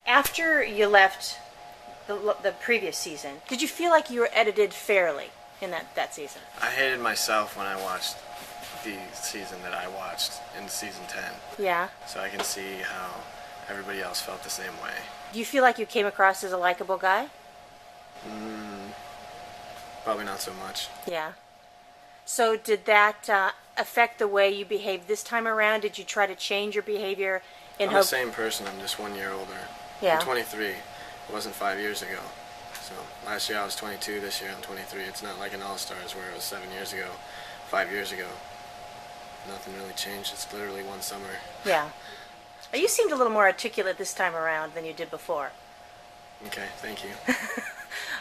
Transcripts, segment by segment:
After you left the previous season, did you feel like you were edited fairly in that season? I hated myself when I watched the season that I watched in season 10. Yeah. So I can see how everybody else felt the same way. Do you feel like you came across as a likable guy? Probably not so much. Yeah. So did that affect the way you behaved this time around? Did you try to change your behavior in I'm hope? the same person, I'm just 1 year older. Yeah. I'm 23. It wasn't 5 years ago. So last year I was 22, this year I'm 23. It's not like an All-Stars where it was 7 years ago, 5 years ago. Nothing really changed. It's literally one summer. Yeah. You seemed a little more articulate this time around than you did before. Okay, thank you.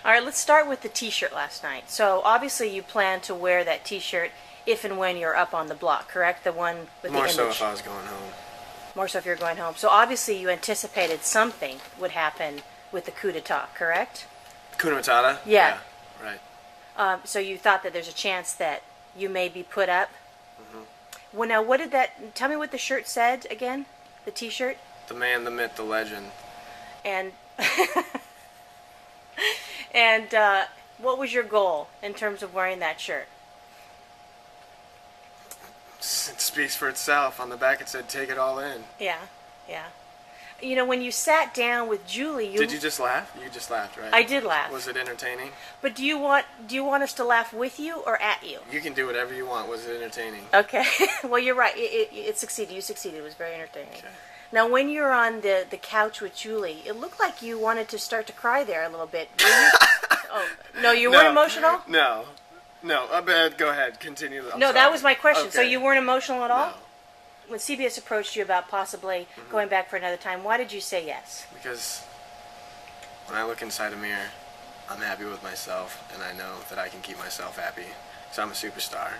All right, let's start with the T-shirt last night. So obviously you plan to wear that T-shirt if and when you're up on the block, correct? The one with More the image. so if I was going home. More so if you're going home. So obviously you anticipated something would happen with the coup d'etat, correct? Kuna Matata? Yeah. Right. So you thought that there's a chance that you may be put up? Mm-hmm. Well, now, what did that... Tell me what the shirt said again, the T-shirt. The man, the myth, the legend. And... and what was your goal in terms of wearing that shirt? It speaks for itself. On the back it said, take it all in. Yeah, yeah. You know, when you sat down with Julie, Did you just laugh? You just laughed, right? I did laugh. Was it entertaining? But do you want us to laugh with you or at you? You can do whatever you want. Was it entertaining? Okay. Well, you're right. It succeeded. You succeeded. It was very entertaining. Okay. Now, when you were on the couch with Julie, it looked like you wanted to start to cry there a little bit. Were you? Oh, no, you weren't emotional? No. Go ahead. Continue. I'm no, sorry. that was my question. Okay. So you weren't emotional at all? No. When CBS approached you about possibly going back for another time, why did you say yes? Because when I look inside a mirror, I'm happy with myself, and I know that I can keep myself happy. So I'm a superstar.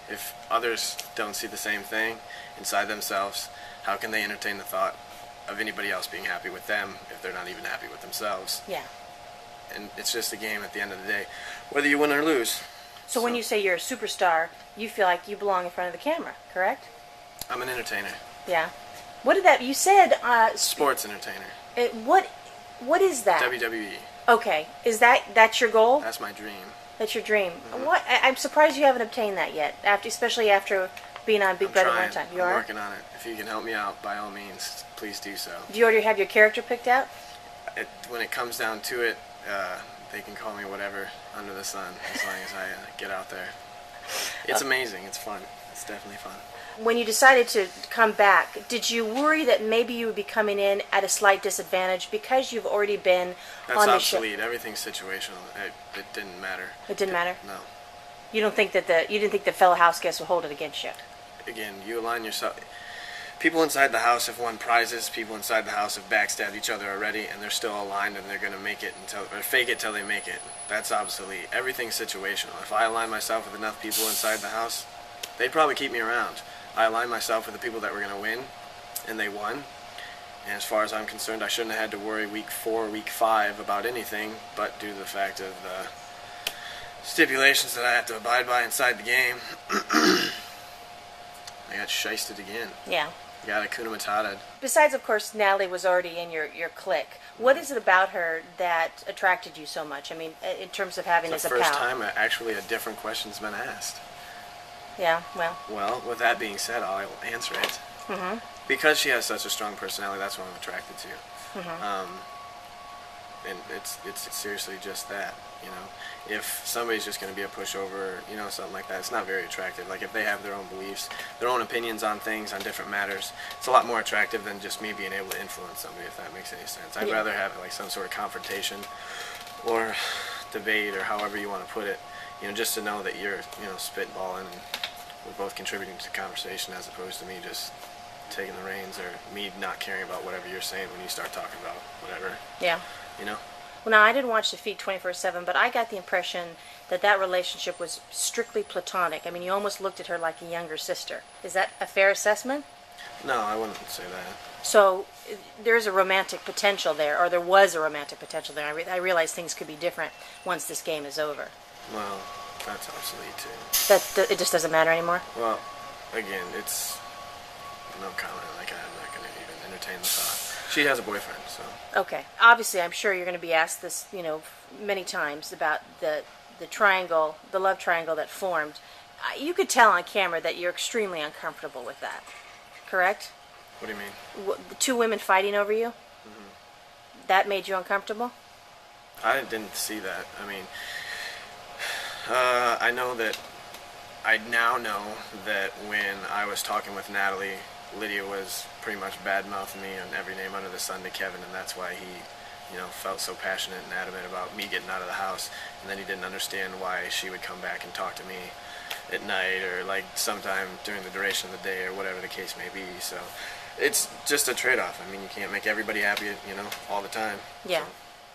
If others don't see the same thing inside themselves, how can they entertain the thought of anybody else being happy with them if they're not even happy with themselves? Yeah. And it's just a game at the end of the day, whether you win or lose. So when you say you're a superstar, you feel like you belong in front of the camera, correct? I'm an entertainer. Yeah. What did that... You said... Sports entertainer. What is that? WWE. Okay. Is that's your goal? That's my dream. That's your dream. I'm surprised you haven't obtained that yet, especially after being on Big Brother one time. You I'm are? working on it. If you can help me out, by all means, please do so. Do you already have your character picked out? When it comes down to it, they can call me whatever under the sun, as long as I get out there. It's amazing. It's fun. It's definitely fun. When you decided to come back, did you worry that maybe you would be coming in at a slight disadvantage because you've already been That's on the obsolete. show? Everything's situational. It didn't matter. It didn't matter? No. You didn't think the fellow house guests would hold it against you? Again, you align yourself. People inside the house have won prizes. People inside the house have backstabbed each other already, and they're still aligned, and they're going to make it or fake it till they make it. That's obsolete. Everything's situational. If I align myself with enough people inside the house, they'd probably keep me around. I aligned myself with the people that were going to win, and they won. And as far as I'm concerned, I shouldn't have had to worry week 4, week 5 about anything, but due to the fact of the stipulations that I have to abide by inside the game, I got shysted again. Yeah. Got a Kuna Matata. Besides, of course, Natalie was already in your clique. What is it about her that attracted you so much? I mean, in terms of having It's as the a pal. first time actually a different question's been asked. Yeah, well. Well, with that being said, I'll answer it. Mm-hmm. Because she has such a strong personality, that's what I'm attracted to. Mm-hmm. And it's seriously just that, you know. If somebody's just going to be a pushover, you know, something like that, it's not very attractive. Like if they have their own beliefs, their own opinions on things, on different matters, it's a lot more attractive than just me being able to influence somebody, if that makes any sense. I'd rather have like some sort of confrontation or debate or however you want to put it, you know, just to know that you're, you know, spitballing and we're both contributing to the conversation as opposed to me just taking the reins or me not caring about whatever you're saying when you start talking about whatever. Yeah. You know? Well, now, I didn't watch the feed 24/7, but I got the impression that relationship was strictly platonic. I mean, you almost looked at her like a younger sister. Is that a fair assessment? No, I wouldn't say that. So there's a romantic potential there, or there was a romantic potential there. I realize things could be different once this game is over. Well, that's obsolete too. It just doesn't matter anymore? Well, again, it's no comment. Like, I'm not going to even entertain the thought. She has a boyfriend, so. Okay. Obviously, I'm sure you're going to be asked this, many times about the triangle, the love triangle that formed. You could tell on camera that you're extremely uncomfortable with that. Correct? What do you mean? The two women fighting over you? Mm-hmm. That made you uncomfortable? I didn't see that. I mean, I now know that when I was talking with Natalie, Lydia was pretty much bad-mouthing me on every name under the sun to Kevin, and that's why he, felt so passionate and adamant about me getting out of the house. And then he didn't understand why she would come back and talk to me at night or like sometime during the duration of the day or whatever the case may be. So it's just a trade-off. I mean, you can't make everybody happy, all the time. Yeah, So.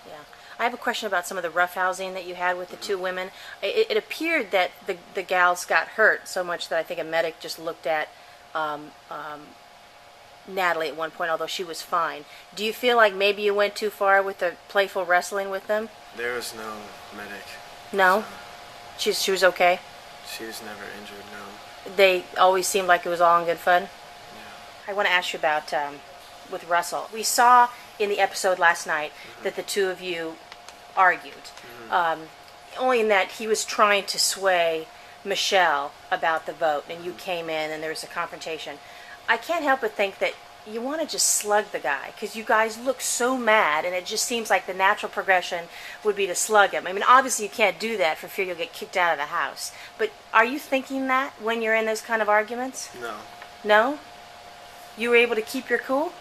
yeah. I have a question about some of the roughhousing that you had with the two women. It appeared that the gals got hurt so much that I think a medic just looked at Natalie at one point, although she was fine. Do you feel like maybe you went too far with the playful wrestling with them? There was no medic. No? So She was okay? she was never injured, no. They always seemed like it was all in good fun? Yeah. I want to ask you about with Russell. We saw in the episode last night that the two of you argued. Only in that he was trying to sway Michelle about the vote, and you came in and there was a confrontation. I can't help but think that you want to just slug the guy because you guys look so mad, and it just seems like the natural progression would be to slug him. I mean, obviously you can't do that for fear you'll get kicked out of the house. But are you thinking that when you're in those kind of arguments? No. No? You were able to keep your cool?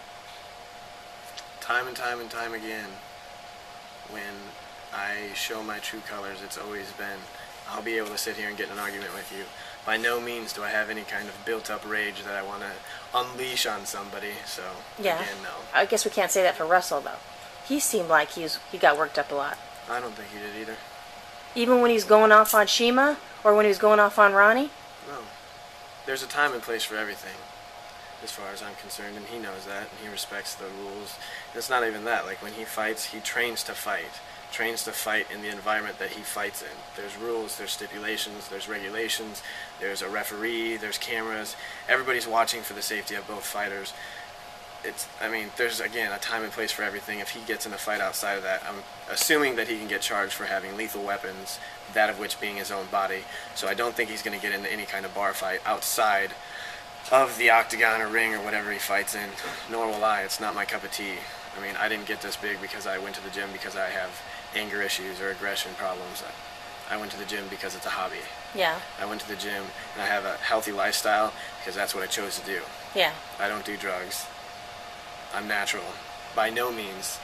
Time and time and time again, when I show my true colors, it's always been, I'll be able to sit here and get in an argument with you. By no means do I have any kind of built-up rage that I want to unleash on somebody, so, Yeah. again, no. I guess we can't say that for Russell, though. He seemed like he got worked up a lot. I don't think he did either. Even when he's going off on Shima, or when he was going off on Ronnie? No. There's a time and place for everything, as far as I'm concerned, and he knows that, and he respects the rules. And it's not even that. Like, when he fights, he trains to fight. Trains to fight in the environment that he fights in. There's rules, there's stipulations, there's regulations, there's a referee, there's cameras. Everybody's watching for the safety of both fighters. There's, again, a time and place for everything. If he gets in a fight outside of that, I'm assuming that he can get charged for having lethal weapons, that of which being his own body. So I don't think he's going to get into any kind of bar fight outside of the octagon or ring or whatever he fights in, nor will I. It's not my cup of tea. I mean, I didn't get this big because I went to the gym because I have anger issues or aggression problems. I went to the gym because it's a hobby. Yeah. I went to the gym and I have a healthy lifestyle because that's what I chose to do. Yeah. I don't do drugs. I'm natural. By no means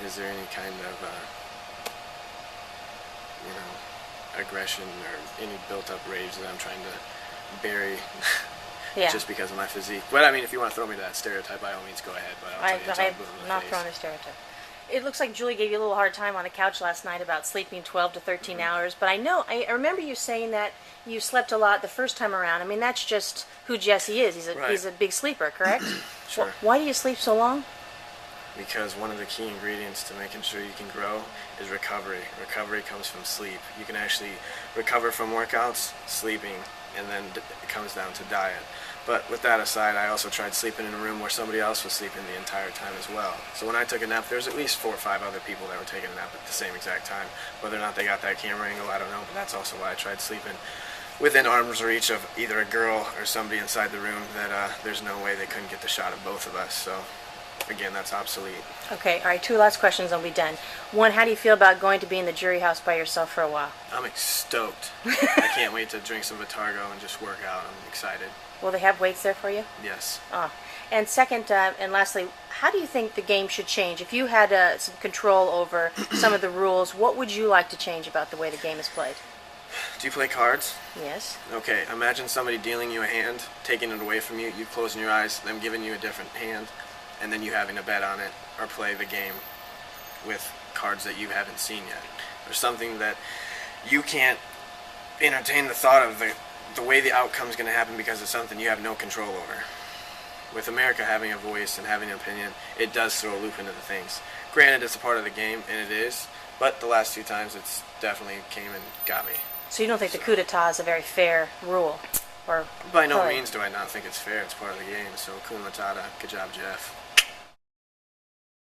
is there any kind of, aggression or any built-up rage that I'm trying to bury. Yeah. Just because of my physique. But I mean, if you want to throw me to that stereotype, by all means, go ahead. But I'll tell you, it's all blue in the I'm not face. throwing a stereotype. It looks like Julie gave you a little hard time on the couch last night about sleeping 12 to 13 hours. But I remember you saying that you slept a lot the first time around. I mean, that's just who Jesse is. He's a big sleeper, correct? Sure. Why do you sleep so long? Because one of the key ingredients to making sure you can grow is recovery. Recovery comes from sleep. You can actually recover from workouts, sleeping, and then it comes down to diet. But with that aside, I also tried sleeping in a room where somebody else was sleeping the entire time as well. So when I took a nap, there's at least 4 or 5 other people that were taking a nap at the same exact time. Whether or not they got that camera angle, I don't know. But that's also why I tried sleeping within arm's reach of either a girl or somebody inside the room that there's no way they couldn't get the shot of both of us. So again, that's obsolete. Okay, all right, 2 last questions, I'll be done. One, how do you feel about going to be in the jury house by yourself for a while? I'm stoked. I can't wait to drink some Vitargo and just work out. I'm excited. Will they have weights there for you? Yes. And second, and lastly, how do you think the game should change? If you had some control over some of the rules, what would you like to change about the way the game is played? Do you play cards? Yes. Okay, imagine somebody dealing you a hand, taking it away from you, you closing your eyes, them giving you a different hand, and then you having to bet on it or play the game with cards that you haven't seen yet. Or something that you can't entertain the thought of the way the outcome is going to happen because it's something you have no control over. With America having a voice and having an opinion, it does throw a loop into the things. Granted, it's a part of the game, and it is, but the last 2 times it's definitely came and got me. So you don't think the coup d'etat is a very fair rule? Or by no play? means do I not think it's fair. It's part of the game. So, Kun Matata, good job, Jeff.